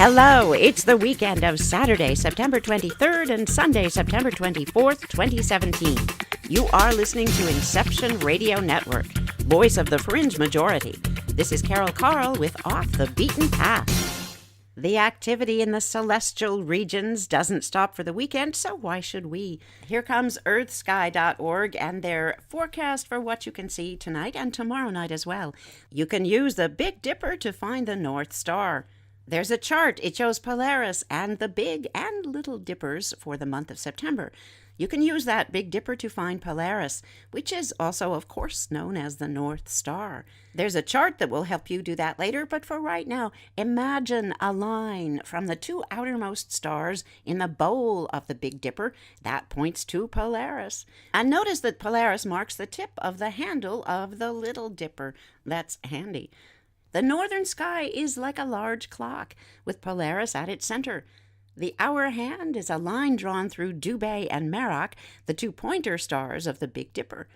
Hello, it's the weekend of Saturday, September 23rd and Sunday, September 24th, 2017. You are listening to Inception Radio Network, voice of the fringe majority. This is Carol Carl with Off the Beaten Path. The activity in the celestial regions doesn't stop for the weekend, so why should we? Here comes earthsky.org and their forecast for what you can see tonight and tomorrow night as well. You can use the Big Dipper to find the North Star. There's a chart. It shows Polaris and the Big and Little Dippers for the month of September. You can use that Big Dipper to find Polaris, which is also, of course, known as the North Star. There's a chart that will help you do that later, but for right now, imagine a line from the two outermost stars in the bowl of the Big Dipper. That points to Polaris. And notice that Polaris marks the tip of the handle of the Little Dipper. That's handy. The northern sky is like a large clock, with Polaris at its center. The hour hand is a line drawn through Dubhe and Merak, the two pointer stars of the Big Dipper.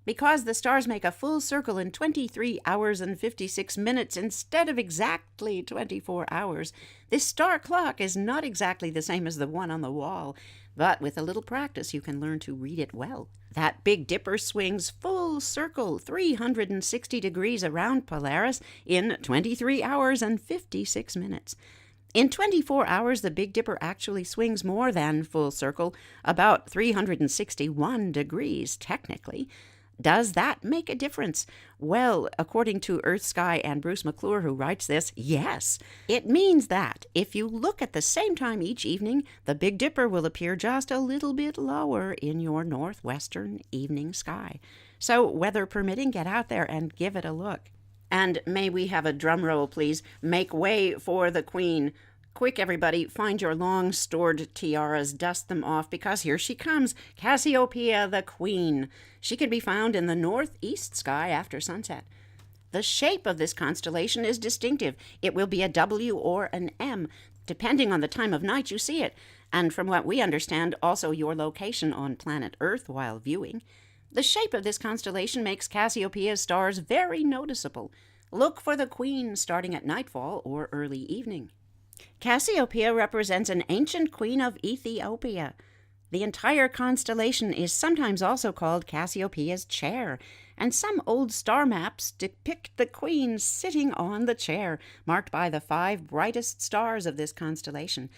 Because the stars make a full circle in 23 hours and 56 minutes instead of exactly 24 hours, this star clock is not exactly the same as the one on the wall, but with a little practice you can learn to read it well. That Big Dipper swings full circle 360 degrees around Polaris in 23 hours and 56 minutes. In 24 hours, the Big Dipper actually swings more than full circle, about 361 degrees technically. Does that make a difference? Well, according to Earth, Sky, and Bruce McClure, who writes this, yes. It means that if you look at the same time each evening, the Big Dipper will appear just a little bit lower in your northwestern evening sky. So, weather permitting, get out there and give it a look. And may we have a drum roll, please? Make way for the Queen. Quick, everybody, find your long-stored tiaras, dust them off, because here she comes, Cassiopeia the Queen. She can be found in the northeast sky after sunset. The shape of this constellation is distinctive. It will be a W or an M, depending on the time of night you see it, and from what we understand, also your location on planet Earth while viewing. The shape of this constellation makes Cassiopeia's stars very noticeable. Look for the Queen starting at nightfall or early evening. Cassiopeia represents an ancient queen of Ethiopia. The entire constellation is sometimes also called Cassiopeia's chair, and some old star maps depict the queen sitting on the chair, marked by the 5 brightest stars of this constellation.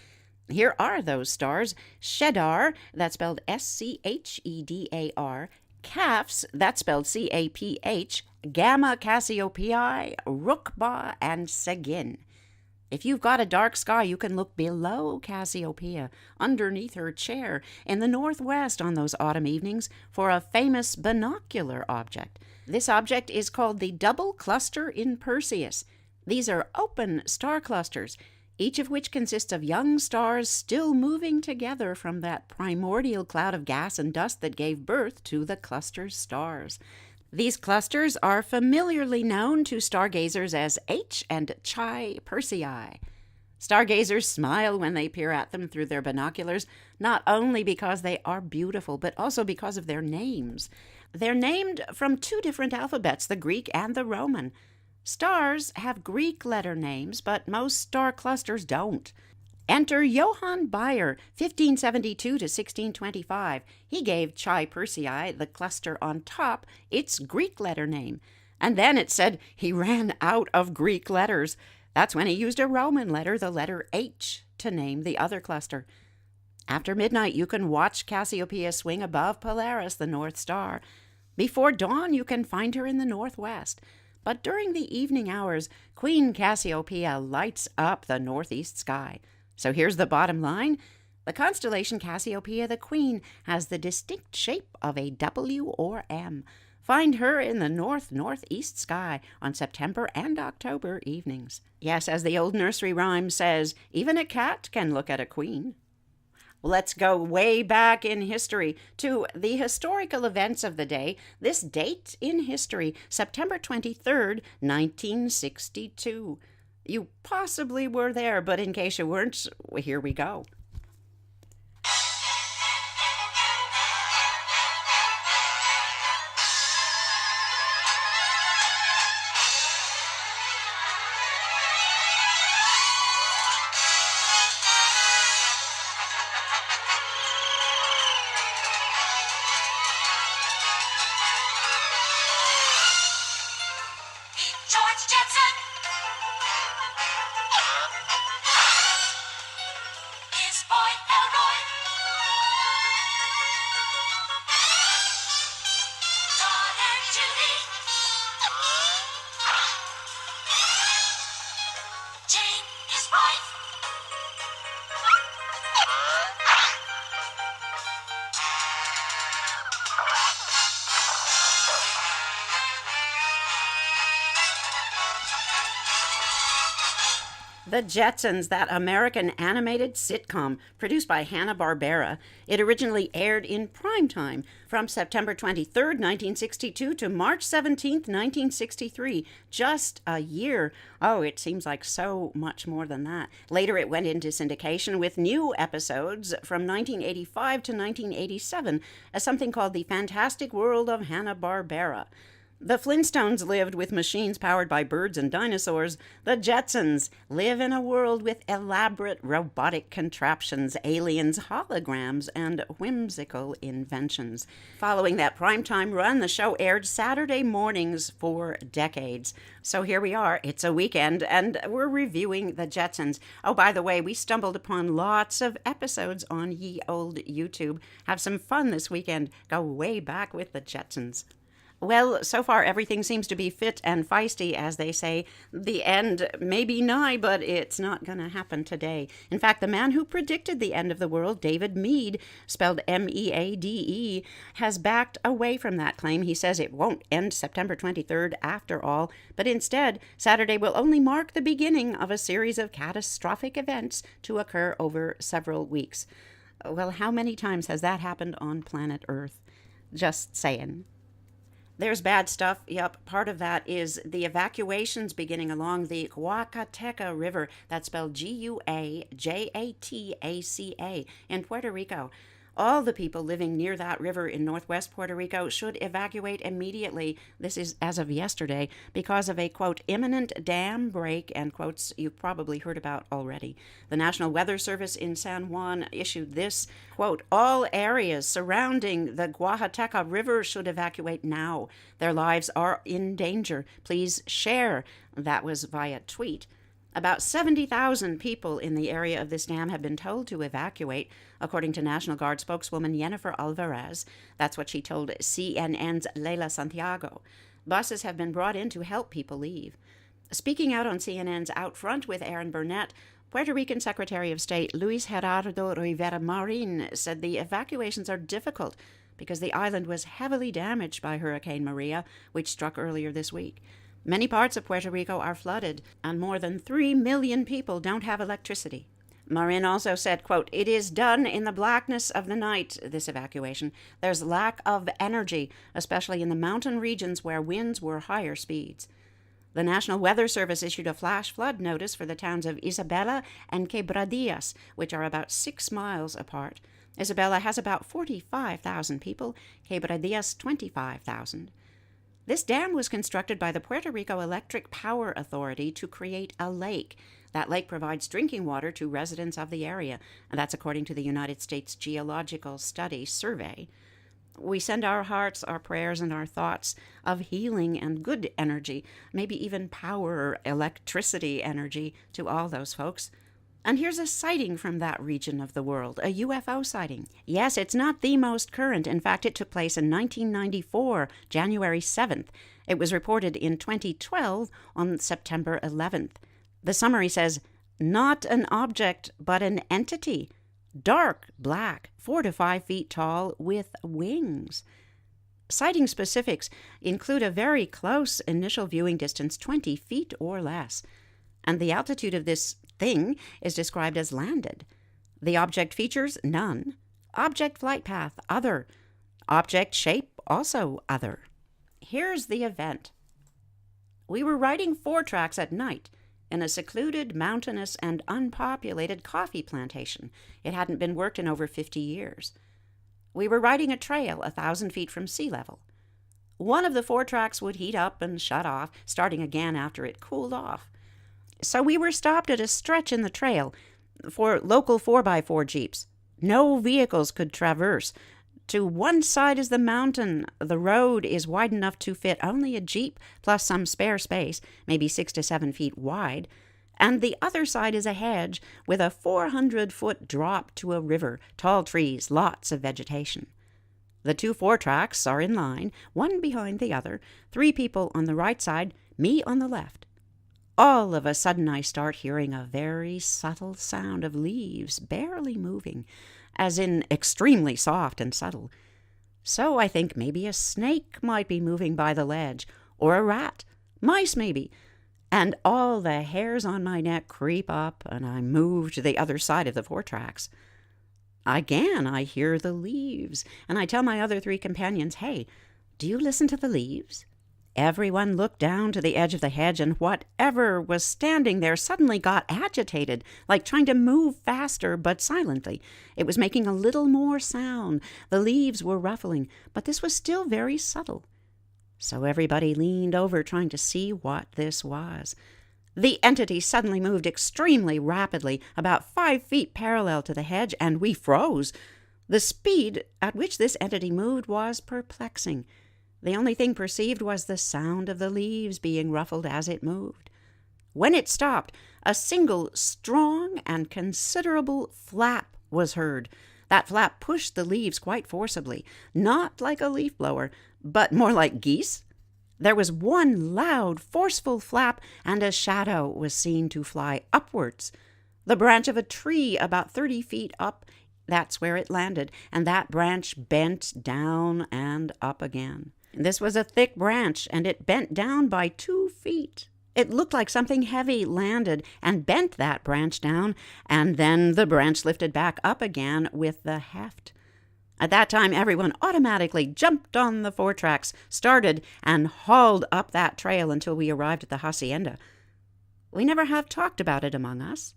Here are those stars: Shedar, that's spelled Schedar, Caphs, that's spelled Caph, Gamma Cassiopeiae, Rukba, and Segin. If you've got a dark sky, you can look below Cassiopeia, underneath her chair, in the northwest on those autumn evenings, for a famous binocular object. This object is called the double cluster in Perseus. These are open star clusters, each of which consists of young stars still moving together from that primordial cloud of gas and dust that gave birth to the cluster's stars. These clusters are familiarly known to stargazers as H and Chi Persei. Stargazers smile when they peer at them through their binoculars, not only because they are beautiful, but also because of their names. They're named from 2 different alphabets, the Greek and the Roman. Stars have Greek letter names, but most star clusters don't. Enter Johann Bayer, 1572 to 1625. He gave Chi Persei, the cluster on top, its Greek letter name. And then it said he ran out of Greek letters. That's when he used a Roman letter, the letter H, to name the other cluster. After midnight, you can watch Cassiopeia swing above Polaris, the North Star. Before dawn, you can find her in the northwest. But during the evening hours, Queen Cassiopeia lights up the northeast sky. So here's the bottom line. The constellation Cassiopeia the Queen has the distinct shape of a W or M. Find her in the northeast sky on September and October evenings. Yes, as the old nursery rhyme says, even a cat can look at a queen. Let's go way back in history to the historical events of the day. This date in history, September 23rd, 1962. You possibly were there, but in case you weren't, here we go. The Jetsons, that American animated sitcom produced by Hanna-Barbera. It originally aired in primetime from September 23rd, 1962 to March 17th, 1963. Just a year. Oh, it seems like so much more than that. Later it went into syndication with new episodes from 1985 to 1987 as something called The Fantastic World of Hanna-Barbera. The Flintstones lived with machines powered by birds and dinosaurs. The Jetsons live in a world with elaborate robotic contraptions, aliens, holograms, and whimsical inventions. Following that primetime run, the show aired Saturday mornings for decades. So here we are. It's a weekend, and we're reviewing The Jetsons. Oh, by the way, we stumbled upon lots of episodes on ye old YouTube. Have some fun this weekend. Go way back with The Jetsons. Well, so far everything seems to be fit and feisty, as they say. The end may be nigh, but it's not going to happen today. In fact, the man who predicted the end of the world, David Meade, spelled M-E-A-D-E, has backed away from that claim. He says it won't end September 23rd after all, but instead, Saturday will only mark the beginning of a series of catastrophic events to occur over several weeks. Well, how many times has that happened on planet Earth? Just saying. There's bad stuff. Yup, part of that is the evacuations beginning along the Guacateca River. That's spelled G-U-A-J-A-T-A-C-A in Puerto Rico. All the people living near that river in northwest Puerto Rico should evacuate immediately. This is as of yesterday because of a, quote, imminent dam break, end quotes, you've probably heard about already. The National Weather Service in San Juan issued this, quote, all areas surrounding the Guajateca River should evacuate now. Their lives are in danger. Please share. That was via tweet. About 70,000 people in the area of this dam have been told to evacuate, according to National Guard spokeswoman Jennifer Alvarez. That's what she told CNN's Leila Santiago. Buses have been brought in to help people leave. Speaking out on CNN's Out Front with Aaron Burnett, Puerto Rican Secretary of State Luis Gerardo Rivera Marin said the evacuations are difficult because the island was heavily damaged by Hurricane Maria, which struck earlier this week. Many parts of Puerto Rico are flooded, and more than 3 million people don't have electricity. Marin also said, quote, it is done in the blackness of the night, this evacuation. There's lack of energy, especially in the mountain regions where winds were higher speeds. The National Weather Service issued a flash flood notice for the towns of Isabela and Quebradillas, which are about 6 miles apart. Isabela has about 45,000 people, Quebradillas 25,000. This dam was constructed by the Puerto Rico Electric Power Authority to create a lake. That lake provides drinking water to residents of the area, and that's according to the United States Geological Study Survey. We send our hearts, our prayers, and our thoughts of healing and good energy, maybe even power or electricity energy to all those folks. And here's a sighting from that region of the world, a UFO sighting. Yes, it's not the most current. In fact, it took place in 1994, January 7th. It was reported in 2012 on September 11th. The summary says, not an object, but an entity. Dark black, 4 to 5 feet tall, with wings. Sighting specifics include a very close initial viewing distance, 20 feet or less. And the altitude of this thing is described as landed. The object features, none. Object flight path, other. Object shape, also other. Here's the event. We were riding 4 tracks at night in a secluded, mountainous, and unpopulated coffee plantation. It hadn't been worked in over 50 years. We were riding a trail 1,000 feet from sea level. One of the 4 tracks would heat up and shut off, starting again after it cooled off. So we were stopped at a stretch in the trail for local 4x4 jeeps. No vehicles could traverse. To one side is the mountain. The road is wide enough to fit only a jeep plus some spare space, maybe 6 to 7 feet wide. And the other side is a hedge with a 400-foot drop to a river, tall trees, lots of vegetation. The 2 4-tracks are in line, one behind the other, 3 people on the right side, me on the left. All of a sudden I start hearing a very subtle sound of leaves barely moving, as in extremely soft and subtle. So I think maybe a snake might be moving by the ledge, or a rat, mice maybe. and all the hairs on my neck creep up, and I move to the other side of the 4 tracks. Again, I hear the leaves, and I tell my other 3 companions, "Hey, do you listen to the leaves?" Everyone looked down to the edge of the hedge, and whatever was standing there suddenly got agitated, like trying to move faster, but silently. It was making a little more sound. The leaves were ruffling, but this was still very subtle. So everybody leaned over, trying to see what this was. The entity suddenly moved extremely rapidly, about 5 feet parallel to the hedge, and we froze. The speed at which this entity moved was perplexing. The only thing perceived was the sound of the leaves being ruffled as it moved. When it stopped, a single strong and considerable flap was heard. That flap pushed the leaves quite forcibly, not like a leaf blower, but more like geese. There was one loud, forceful flap, and a shadow was seen to fly upwards. The branch of a tree about 30 feet up, that's where it landed, and that branch bent down and up again. This was a thick branch, and it bent down by 2 feet. It looked like something heavy landed and bent that branch down, and then the branch lifted back up again with the heft. At that time, everyone automatically jumped on the 4 tracks, started, and hauled up that trail until we arrived at the hacienda. We never have talked about it among us.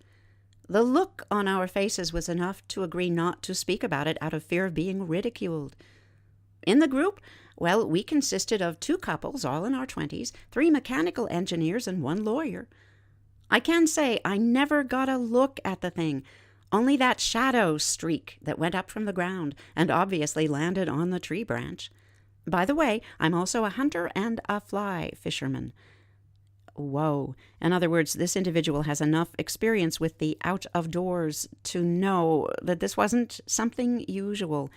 The look on our faces was enough to agree not to speak about it out of fear of being ridiculed. In the group, well, we consisted of 2 couples, all in our 20s, 3 mechanical engineers, and 1 lawyer. I can say I never got a look at the thing, only that shadow streak that went up from the ground and obviously landed on the tree branch. By the way, I'm also a hunter and a fly fisherman. Whoa. In other words, this individual has enough experience with the out of doors to know that this wasn't something usual.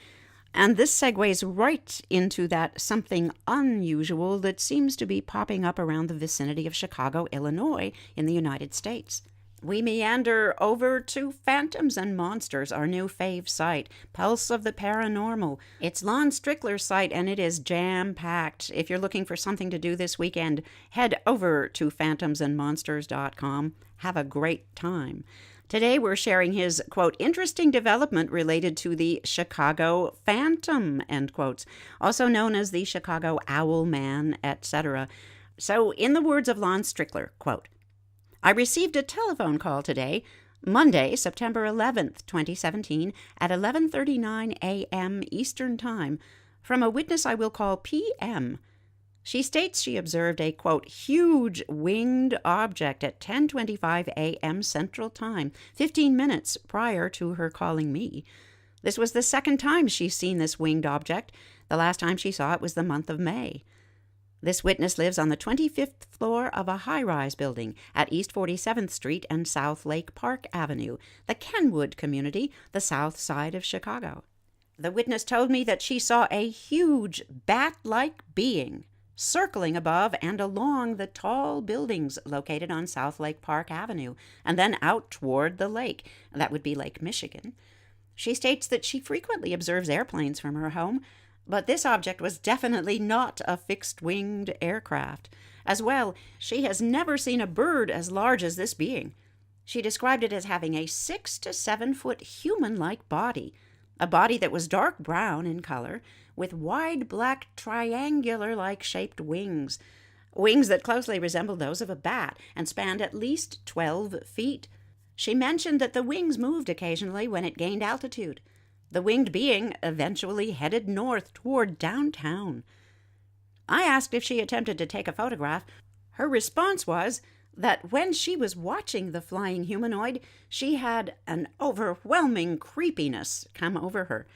And this segues right into that something unusual that seems to be popping up around the vicinity of Chicago, Illinois, in the United States. We meander over to Phantoms and Monsters, our new fave site, Pulse of the Paranormal. It's Lon Strickler's site, and it is jam-packed. If you're looking for something to do this weekend, head over to phantomsandmonsters.com. Have a great time. Today we're sharing his, quote, interesting development related to the Chicago Phantom, end quotes, also known as the Chicago Owl Man, etc. So, in the words of Lon Strickler, quote, I received a telephone call today, Monday, September 11th, 2017, at 11:39 a.m. Eastern Time, from a witness I will call P.M. She states she observed a, quote, huge winged object at 10:25 a.m. Central Time, 15 minutes prior to her calling me. This was the second time she's seen this winged object. The last time she saw it was the month of May. This witness lives on the 25th floor of a high-rise building at East 47th Street and South Lake Park Avenue, the Kenwood community, the south side of Chicago. The witness told me that she saw a huge bat-like being circling above and along the tall buildings located on South Lake Park Avenue, and then out toward the lake. That would be Lake Michigan. She states that she frequently observes airplanes from her home, but this object was definitely not a fixed-winged aircraft. As well, she has never seen a bird as large as this being. She described it as having a 6 to 7 foot human-like body, a body that was dark brown in color, with wide black triangular-like shaped wings, wings that closely resembled those of a bat and spanned at least 12 feet. She mentioned that the wings moved occasionally when it gained altitude. The winged being eventually headed north toward downtown. I asked if she attempted to take a photograph. Her response was that when she was watching the flying humanoid, she had an overwhelming creepiness come over her.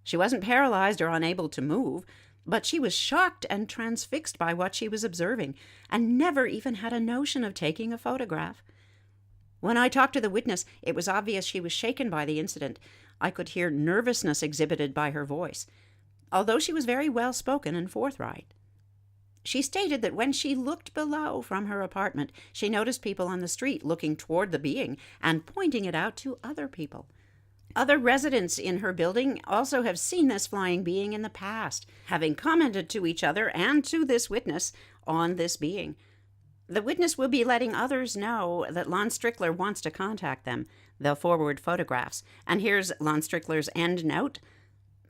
She wasn't paralyzed or unable to move, but she was shocked and transfixed by what she was observing, and never even had a notion of taking a photograph. When I talked to the witness, it was obvious she was shaken by the incident. I could hear nervousness exhibited by her voice, although she was very well-spoken and forthright. She stated that when she looked below from her apartment, she noticed people on the street looking toward the being and pointing it out to other people. Other residents in her building also have seen this flying being in the past, having commented to each other and to this witness on this being. The witness will be letting others know that Lon Strickler wants to contact them. They'll forward photographs. And here's Lon Strickler's end note.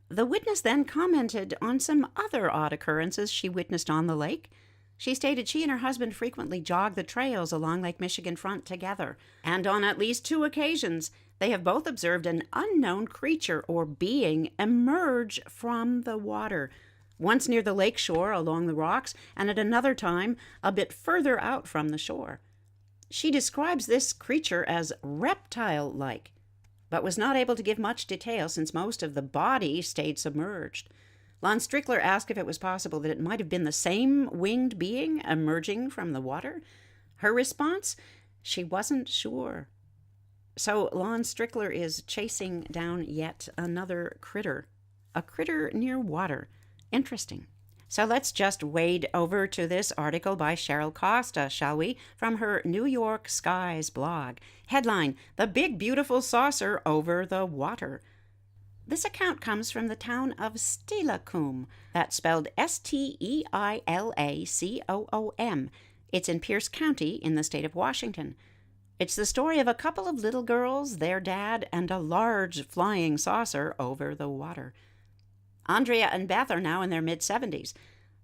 The witness then commented on some other odd occurrences she witnessed on the lake. She stated she and her husband frequently jog the trails along Lake Michigan front together, and on at least 2 occasions, they have both observed an unknown creature or being emerge from the water, once near the lake shore along the rocks, and at another time a bit further out from the shore. She describes this creature as reptile-like, but was not able to give much detail since most of the body stayed submerged. Lon Strickler asked if it was possible that it might have been the same winged being emerging from the water. Her response? She wasn't sure. So Lon Strickler is chasing down yet another critter. A critter near water. Interesting. So let's just wade over to this article by Cheryl Costa, shall we? From her New York Skies blog. Headline, The Big Beautiful Saucer Over the Water. This account comes from the town of Steilacoom. That's spelled Steilacoom. It's in Pierce County in the state of Washington. It's the story of a couple of little girls, their dad, and a large flying saucer over the water. Andrea and Beth are now in their mid-70s.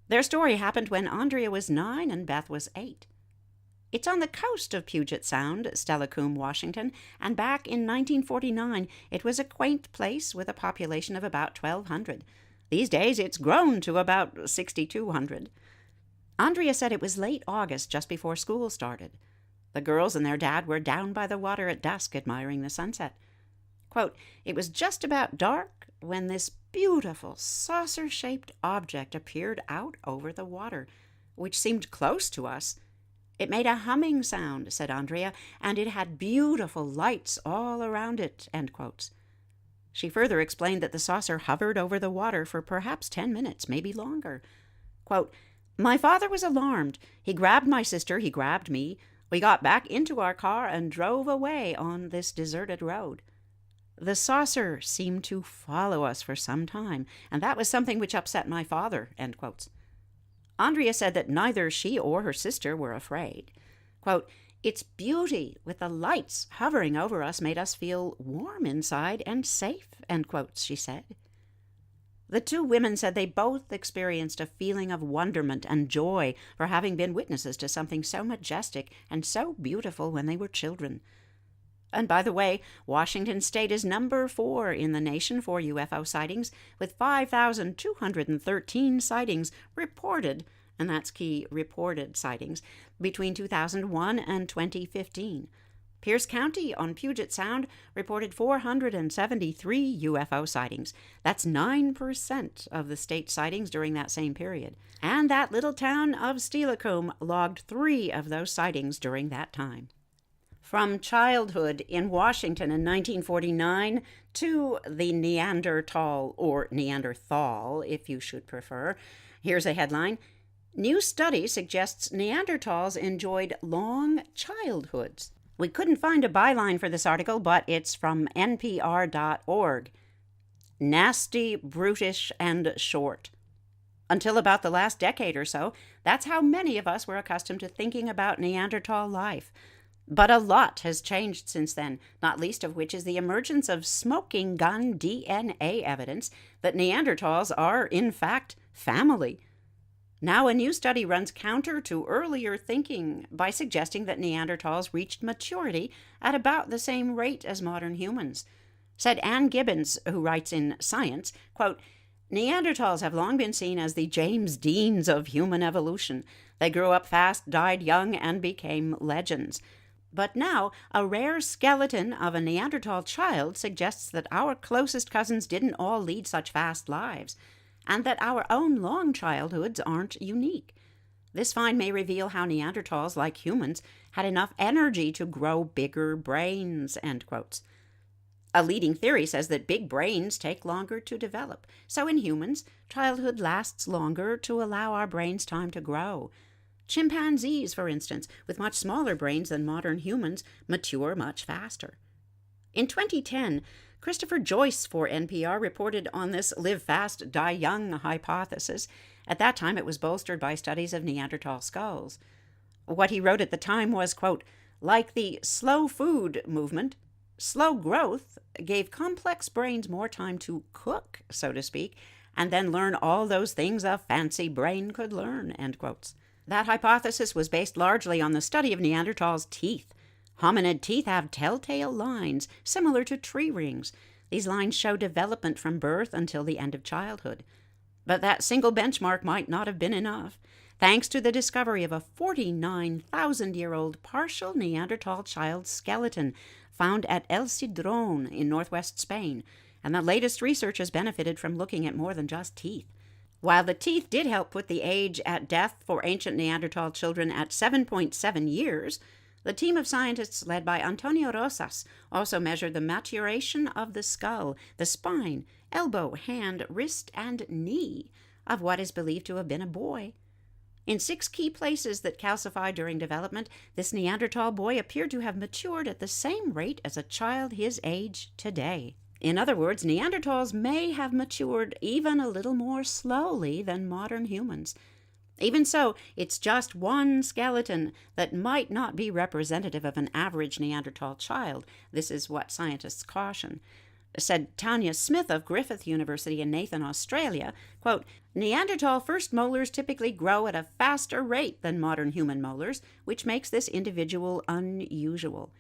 Their story happened when Andrea was 9 and Beth was 8. It's on the coast of Puget Sound, Steilacoom, Washington, and back in 1949, it was a quaint place with a population of about 1,200. These days, it's grown to about 6,200. Andrea said it was late August, just before school started. The girls and their dad were down by the water at dusk, admiring the sunset. Quote, it was just about dark when this beautiful saucer-shaped object appeared out over the water, which seemed close to us. It made a humming sound, said Andrea, and it had beautiful lights all around it, end quotes. She further explained that the saucer hovered over the water for perhaps 10 minutes, maybe longer. Quote, my father was alarmed. He grabbed my sister, he grabbed me. We got back into our car and drove away on this deserted road. The saucer seemed to follow us for some time, and that was something which upset my father, end quotes. Andrea said that neither she or her sister were afraid. Quote, its beauty with the lights hovering over us made us feel warm inside and safe, end quotes, she said. The 2 women said they both experienced a feeling of wonderment and joy for having been witnesses to something so majestic and so beautiful when they were children. And by the way, Washington State is number 4 in the nation for UFO sightings, with 5,213 sightings reported, and that's key, reported sightings, between 2001 and 2015. Pierce County on Puget Sound reported 473 UFO sightings. That's 9% of the state sightings during that same period. And that little town of Steilacoom logged 3 of those sightings during that time. From childhood in Washington in 1949 to the Neanderthal, or Neanderthal, if you should prefer. Here's a headline. New study suggests Neanderthals enjoyed long childhoods. We couldn't find a byline for this article, but it's from npr.org. Nasty, brutish, and short. Until about the last decade or so, that's how many of us were accustomed to thinking about Neanderthal life. But a lot has changed since then, not least of which is the emergence of smoking gun DNA evidence that Neanderthals are, in fact, family. Now a new study runs counter to earlier thinking by suggesting that Neanderthals reached maturity at about the same rate as modern humans. Said Ann Gibbons, who writes in Science, quote, Neanderthals have long been seen as the James Deans of human evolution. They grew up fast, died young, and became legends. But now, a rare skeleton of a Neanderthal child suggests that our closest cousins didn't all lead such fast lives, and that our own long childhoods aren't unique. This find may reveal how Neanderthals, like humans, had enough energy to grow bigger brains, end quotes. A leading theory says that big brains take longer to develop. So in humans, childhood lasts longer to allow our brains time to grow. Chimpanzees, for instance, with much smaller brains than modern humans, mature much faster. In 2010, Christopher Joyce for NPR reported on this live fast, die young hypothesis. At that time, it was bolstered by studies of Neanderthal skulls. What he wrote at the time was, quote, like the slow food movement, slow growth gave complex brains more time to cook, so to speak, and then learn all those things a fancy brain could learn, end quotes. That hypothesis was based largely on the study of Neanderthals' teeth. Hominid teeth have telltale lines, similar to tree rings. These lines show development from birth until the end of childhood. But that single benchmark might not have been enough. Thanks to the discovery of a 49,000-year-old partial Neanderthal child skeleton found at El Cidrón in northwest Spain, and the latest research has benefited from looking at more than just teeth. While the teeth did help put the age at death for ancient Neanderthal children at 7.7 years, the team of scientists led by Antonio Rosas also measured the maturation of the skull, the spine, elbow, hand, wrist, and knee of what is believed to have been a boy. In 6 key places that calcified during development, this Neanderthal boy appeared to have matured at the same rate as a child his age today. In other words, Neanderthals may have matured even a little more slowly than modern humans. Even so, it's just one skeleton that might not be representative of an average Neanderthal child. This is what scientists caution. Said Tanya Smith of Griffith University in Nathan, Australia, quote, Neanderthal first molars typically grow at a faster rate than modern human molars, which makes this individual unusual.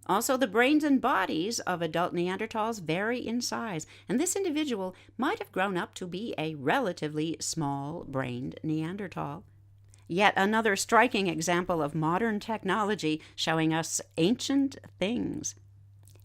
Also, the brains and bodies of adult Neanderthals vary in size, and this individual might have grown up to be a relatively small-brained Neanderthal. Yet another striking example of modern technology showing us ancient things.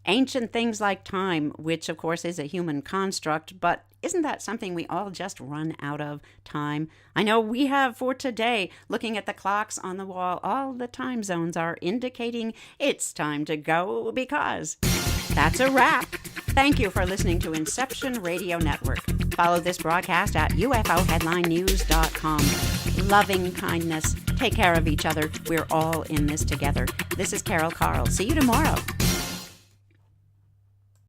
Ancient things like time, which of course is a human construct, but isn't that something we all just run out of, time? I know we have for today. Looking at the clocks on the wall, all the time zones are indicating it's time to go because that's a wrap. Thank you for listening to Inception Radio Network. Follow this broadcast at ufoheadlinenews.com. Loving kindness. Take care of each other. We're all in this together. This is Carol Carl. See you tomorrow.